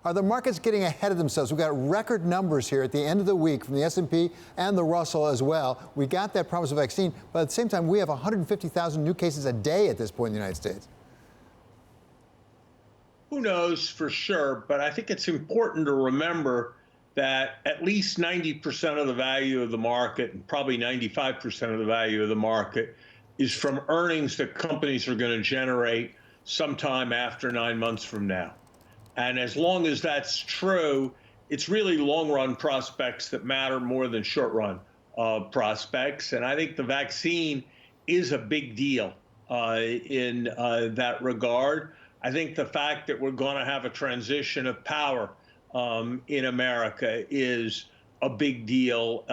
Are the markets getting ahead of themselves? We've got record numbers here at the end of the week from the S&P and the Russell as well. We got that promise of vaccine, but at the same time, we have 150,000 new cases a day at this point in the United States. Who knows for sure, but I think it's important to remember that at least 90% of the value of the market, and probably 95% of the value of the market, is from earnings that companies are going to generate sometime after 9 months from now. And as long as that's true, it's really long-run prospects that matter more than short-run prospects. And I think the vaccine is a big deal in that regard. I think the fact that we're going to have a transition of power in America is a big deal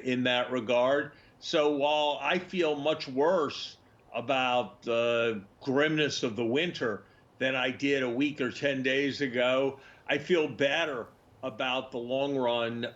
in that regard. So while I feel much worse about the grimness of the winter than I did a week or 10 days ago, I feel better about the long run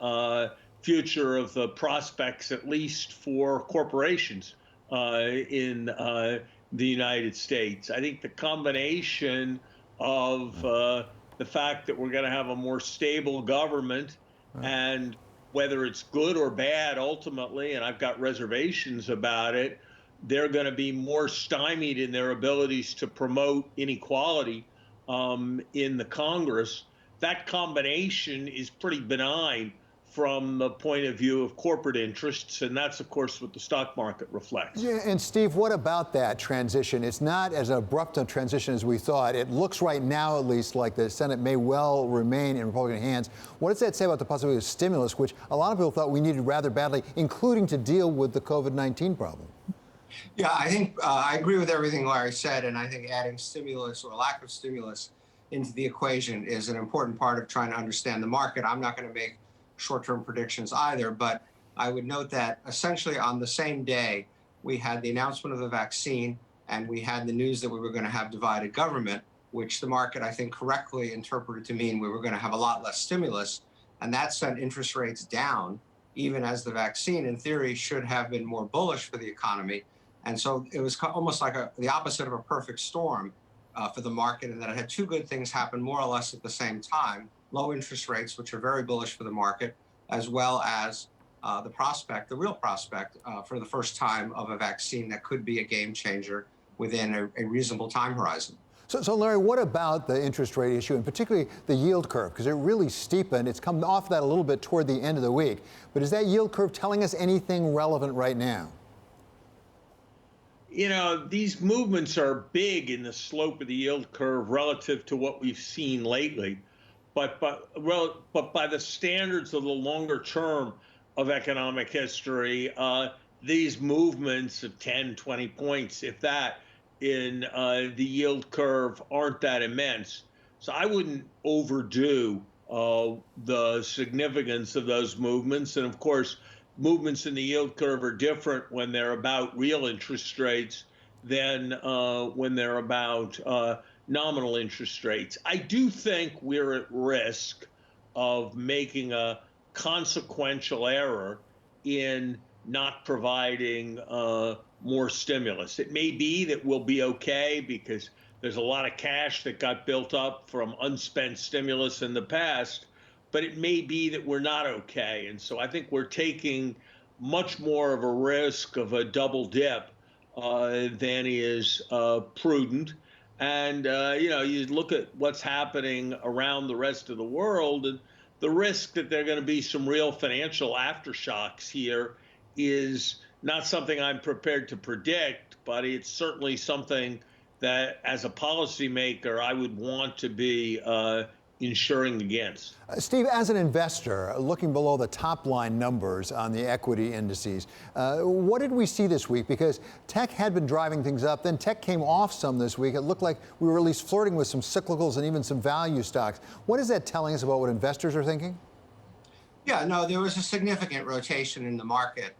future of the prospects, at least for corporations in the United States. I think the combination of the fact that we're going to have a more stable government, and whether it's good or bad ultimately, and I've got reservations about it, they're going to be more stymied in their abilities to promote inequality in the Congress. That combination is pretty benign from the point of view of corporate interests, and that's, of course, what the stock market reflects. Yeah, and Steve, what about that transition? It's not as abrupt a transition as we thought. It looks right now, at least, like the Senate may well remain in Republican hands. What does that say about the possibility of stimulus, which a lot of people thought we needed rather badly, including to deal with the COVID-19 problem? Yeah, I think I agree with everything Larry said, and I think adding stimulus or lack of stimulus into the equation is an important part of trying to understand the market. I'm not going to make short-term predictions either, but I would note that essentially on the same day, we had the announcement of the vaccine and we had the news that we were going to have divided government, which the market, I think, correctly interpreted to mean we were going to have a lot less stimulus, and that sent interest rates down, even as the vaccine, in theory, should have been more bullish for the economy. And so it was almost like the opposite of a perfect storm for the market, in that it had two good things happen more or less at the same time: low interest rates, which are very bullish for the market, as well as the real prospect for the first time of a vaccine that could be a game changer within a reasonable time horizon. So, Larry, what about the interest rate issue, and particularly the yield curve? Because it really steepened. It's come off that a little bit toward the end of the week. But is that yield curve telling us anything relevant right now? You know, these movements are big in the slope of the yield curve relative to what we've seen lately. But by the standards of the longer term of economic history, these movements of 10, 20 points, if that, in the yield curve aren't that immense. So I wouldn't overdo the significance of those movements. And of course, movements in the yield curve are different when they're about real interest rates than when they're about nominal interest rates. I do think we're at risk of making a consequential error in not providing more stimulus. It may be that we'll be okay because there's a lot of cash that got built up from unspent stimulus in the past, but it may be that we're not okay. And so I think we're taking much more of a risk of a double dip than is prudent. And, you know, you look at what's happening around the rest of the world, and the risk that there are going to be some real financial aftershocks here is not something I'm prepared to predict, but it's certainly something that, as a policymaker, I would want to be insuring against. Steve, as an investor, looking below the top line numbers on the equity indices, what did we see this week? Because tech had been driving things up, then tech came off some this week. It looked like we were at least flirting with some cyclicals and even some value stocks. What is that telling us about what investors are thinking? Yeah, no, there was a significant rotation in the market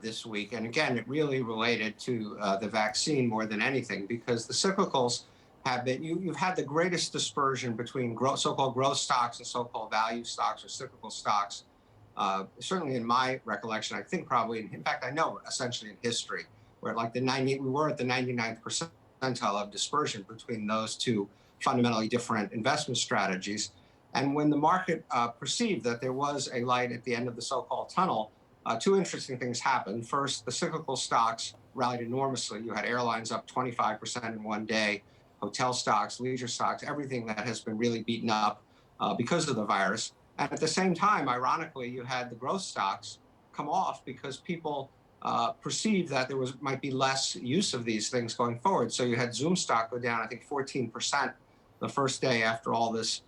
this week. And again, it really related to the vaccine more than anything, because the cyclicals have been, you've had the greatest dispersion between so-called growth stocks and so-called value stocks or cyclical stocks. Certainly in my recollection, I think probably, in fact, I know essentially in history, where like we were at the 99th percentile of dispersion between those two fundamentally different investment strategies. And when the market perceived that there was a light at the end of the so-called tunnel, two interesting things happened. First, the cyclical stocks rallied enormously. You had airlines up 25% in one day, hotel stocks, leisure stocks, everything that has been really beaten up because of the virus. And at the same time, ironically, you had the growth stocks come off because people perceived that there might be less use of these things going forward. So you had Zoom stock go down, I think, 14% the first day after all this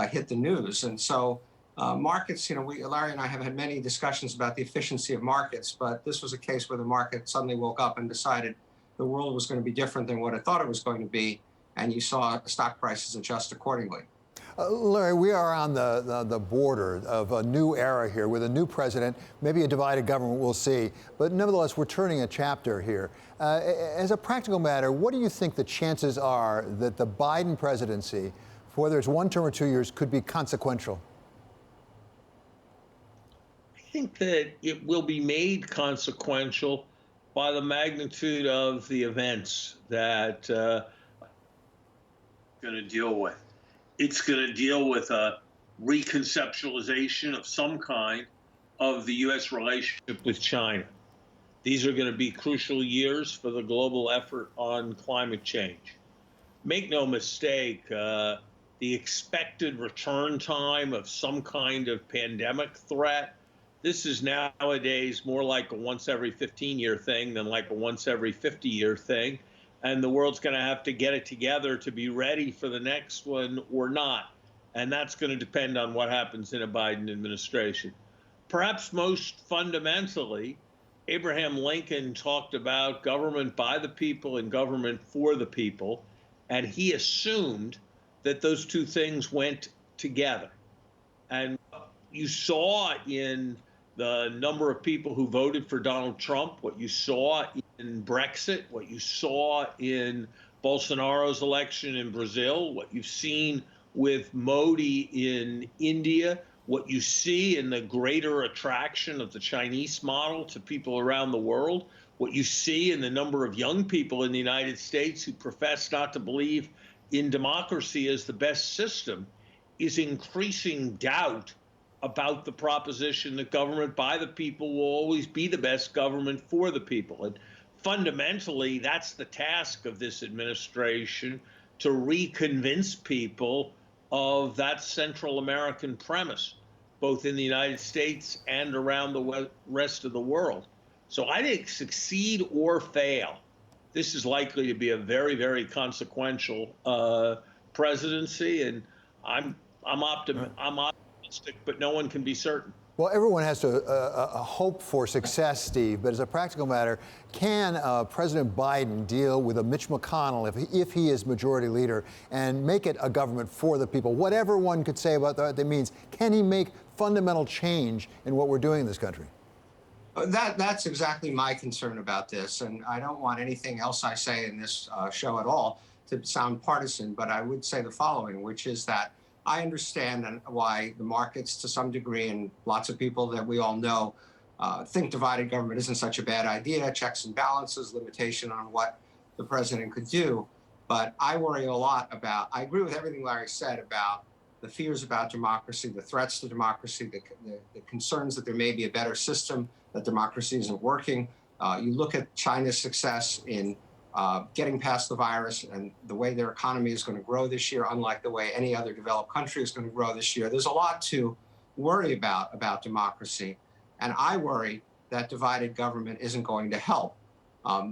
hit the news. And so markets, Larry and I have had many discussions about the efficiency of markets, but this was a case where the market suddenly woke up and decided the world was going to be different than what it thought it was going to be, and you saw stock prices adjust accordingly. Larry, we are on the border of a new era here with a new president, maybe a divided government, we'll see. But nevertheless, we're turning a chapter here. As a practical matter, what do you think the chances are that the Biden presidency, whether it's 1 term or 2 years, could be consequential? I think that it will be made consequential by the magnitude of the events that going to deal with. It's going to deal with a reconceptualization of some kind of the U.S. relationship with China. These are going to be crucial years for the global effort on climate change. Make no mistake, the expected return time of some kind of pandemic threat, this is nowadays more like a once every 15-year thing than like a once every 50-year thing. And the world's going to have to get it together to be ready for the next one or not. And that's going to depend on what happens in a Biden administration. Perhaps most fundamentally, Abraham Lincoln talked about government by the people and government for the people. And he assumed that those two things went together. And you saw in the number of people who voted for Donald Trump, what you saw in Brexit, what you saw in Bolsonaro's election in Brazil, what you've seen with Modi in India, what you see in the greater attraction of the Chinese model to people around the world, what you see in the number of young people in the United States who profess not to believe in democracy as the best system, is increasing doubt about the proposition that government by the people will always be the best government for the people. And fundamentally, that's the task of this administration, to reconvince people of that Central American premise, both in the United States and around the rest of the world. So I think succeed or fail, this is likely to be a very, very consequential presidency, and I'm optimistic, but no one can be certain. Well, everyone has to hope for success, Steve, but as a practical matter, can President Biden deal with a Mitch McConnell if he is majority leader and make it a government for the people? Whatever one could say about that means, can he make fundamental change in what we're doing in this country? That's exactly my concern about this, and I don't want anything else I say in this show at all to sound partisan, but I would say the following, which is that I understand why the markets, to some degree, and lots of people that we all know, think divided government isn't such a bad idea, checks and balances, limitation on what the president could do. But I worry a lot about, I agree with everything Larry said about the fears about democracy, the threats to democracy, the concerns that there may be a better system, that democracy isn't working. You look at China's success in getting past the virus and the way their economy is going to grow this year, unlike the way any other developed country is going to grow this year. There's a lot to worry about democracy. And I worry that divided government isn't going to help.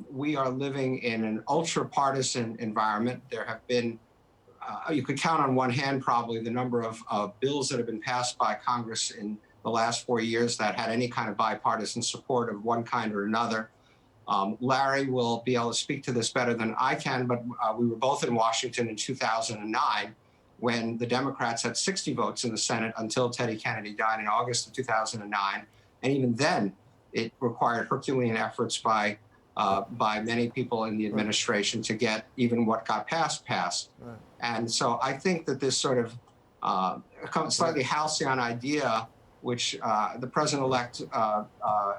We are living in an ultra-partisan environment. There have been, you could count on one hand probably the number of bills that have been passed by Congress in the last 4 years that had any kind of bipartisan support of one kind or another. Larry will be able to speak to this better than I can, but we were both in Washington in 2009 when the Democrats had 60 votes in the Senate until Teddy Kennedy died in August of 2009. And even then, it required Herculean efforts by many people in the administration to get even what got passed. Right. And so I think that this sort of slightly halcyon idea, which the president-elect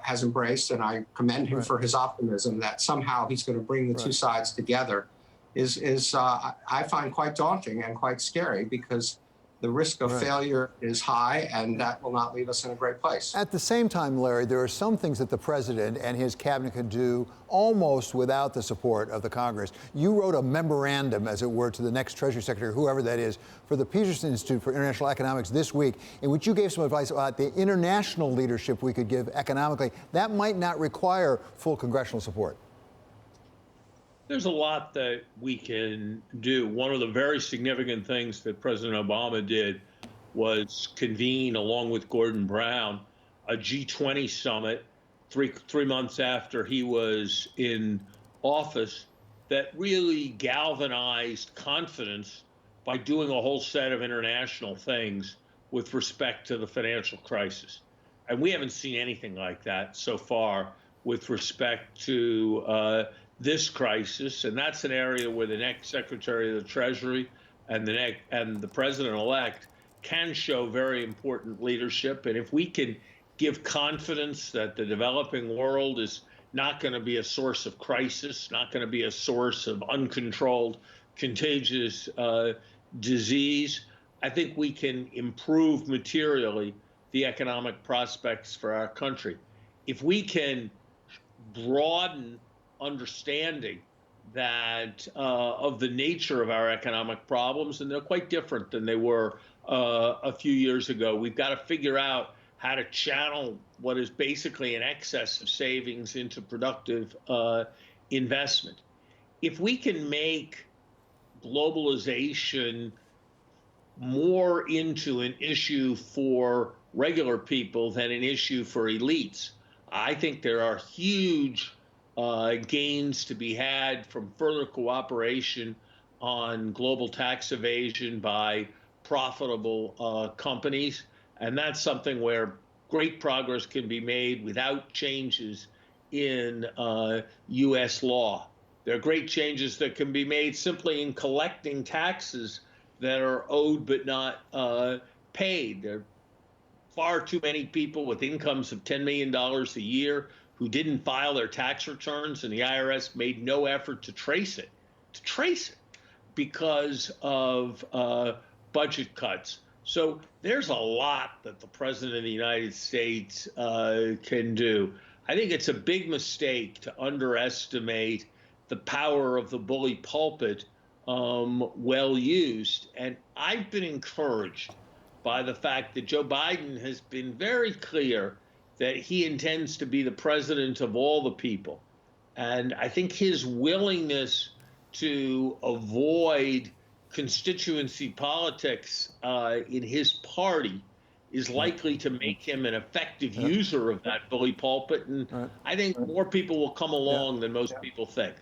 has embraced, and I commend him for his optimism that somehow he's going to bring the two sides together, is I find quite daunting and quite scary, because the risk of Right. failure is high, and that will not leave us in a great place. At the same time, Larry, there are some things that the president and his cabinet could do almost without the support of the Congress. You wrote a memorandum, as it were, to the next Treasury Secretary, whoever that is, for the Peterson Institute for International Economics this week, in which you gave some advice about the international leadership we could give economically. That might not require full congressional support. There's a lot that we can do. One of the very significant things that President Obama did was convene, along with Gordon Brown, a G20 summit three months after he was in office that really galvanized confidence by doing a whole set of international things with respect to the financial crisis. And we haven't seen anything like that so far with respect to this crisis, and that's an area where the next Secretary of the Treasury and the President-elect can show very important leadership. And if we can give confidence that the developing world is not going to be a source of crisis, not going to be a source of uncontrolled, contagious disease, I think we can improve materially the economic prospects for our country. If we can broaden understanding that of the nature of our economic problems, and they're quite different than they were a few years ago. We've got to figure out how to channel what is basically an excess of savings into productive investment. If we can make globalization more into an issue for regular people than an issue for elites, I think there are huge gains to be had from further cooperation on global tax evasion by profitable companies. And that's something where great progress can be made without changes in U.S. law. There are great changes that can be made simply in collecting taxes that are owed but not paid. There are far too many people with incomes of $10 million a year who didn't file their tax returns, and the IRS made no effort to trace it because of budget cuts. So there's a lot that the President of the United States can do. I think it's a big mistake to underestimate the power of the bully pulpit well used. And I've been encouraged by the fact that Joe Biden has been very clear that he intends to be the president of all the people. And I think his willingness to avoid constituency politics in his party is likely to make him an effective user of that bully pulpit. And I think more people will come along than most people think.